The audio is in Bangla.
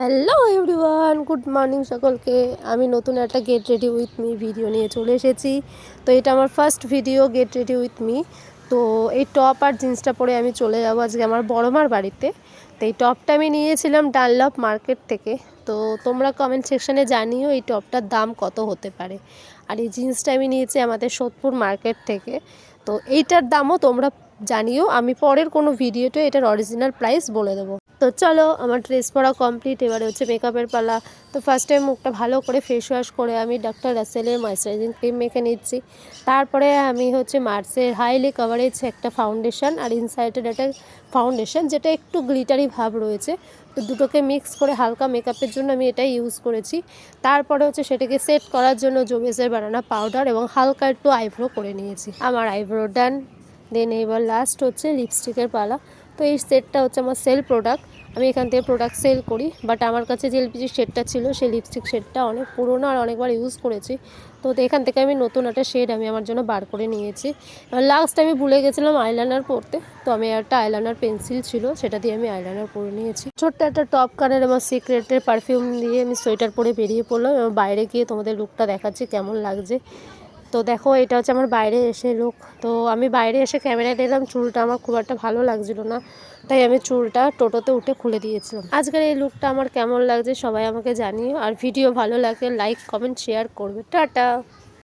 হ্যালো এভরিওয়ান, গুড মর্নিং সকলকে। আমি নতুন একটা get ready with me video নিয়ে চলে এসেছি। তো এটা আমার first video get ready with me. তো এই টপ আর জিন্সটা পরে আমি চলে যাবো আজকে আমার বড়মার বাড়িতে। তো এই টপটা আমি নিয়েছিলাম ডানলপ মার্কেট থেকে। তো তোমরা কমেন্ট সেকশানে জানিও এই টপটার দাম কত হতে পারে। আর এই জিন্সটা আমি নিয়েছি আমাদের সোদপুর মার্কেট থেকে। তো এইটার দামও তোমরা জানিও, আমি পরের কোনো ভিডিওতে এটার অরিজিনাল প্রাইস বলে দেবো। তো চলো, আমার ড্রেস পরা কমপ্লিট, এবারে হচ্ছে মেকআপের পালা। তো ফার্স্ট টাইম মুখটা ভালো করে ফেস ওয়াশ করে আমি ডক্টর রাসেলের ময়েশ্চারাইজিং ক্রিম মেখে নিচ্ছি। তারপরে আমি হচ্ছে মার্সের হাইলি কাভারেজ একটা ফাউন্ডেশন আর ইনসাইটের একটা ফাউন্ডেশন, যেটা একটু গ্লিটারি ভাব রয়েছে। তো দুটোকে মিক্স করে হালকা মেকআপের জন্য আমি এটাই ইউজ করেছি। তারপরে হচ্ছে সেটাকে সেট করার জন্য জোবেসের বানানা পাউডার এবং হালকা একটু আইব্রো করে নিয়েছি। আমার আইব্রো ডান। দেন এবার লাস্ট হচ্ছে লিপস্টিকের পালা। তো এই সেটটা হচ্ছে আমার সেল প্রোডাক্ট। আমি এখান থেকে প্রোডাক্ট সেল করি, বাট আমার কাছে যে এলপিজি শেডটা ছিল সেই লিপস্টিক শেডটা অনেক পুরোনো আর অনেকবার ইউজ করেছি। তো এখান থেকে আমি নতুন একটা শেড আমি আমার জন্য বার করে নিয়েছি। এবার লাস্ট আমি ভুলে গেছিলাম আইলাইনার পরতে, তো আমি একটা আইলাইনার পেন্সিল ছিল সেটা দিয়ে আমি আইলাইনার পরে নিয়েছি। ছোট্ট একটা টপ কানের আমার সিক্রেটের পারফিউম দিয়ে আমি সোয়েটার পরে বেরিয়ে পড়লাম এবং বাইরে গিয়ে তোমাদের লুকটা দেখাচ্ছি কেমন লাগছে। তো দেখো, এটা হচ্ছে আমার বাইরে এসে লুক। তো আমি বাইরে এসে ক্যামেরায় দিলাম, চুলটা আমার খুব একটা ভালো লাগছিল না, তাই আমি চুলটা টোটোতে উঠে খুলে দিয়েছিলাম। আজকের এই লুকটা আমার কেমন লাগছে সবাই আমাকে জানিও, আর ভিডিও ভালো লাগলে লাইক কমেন্ট শেয়ার করবে। টাটা।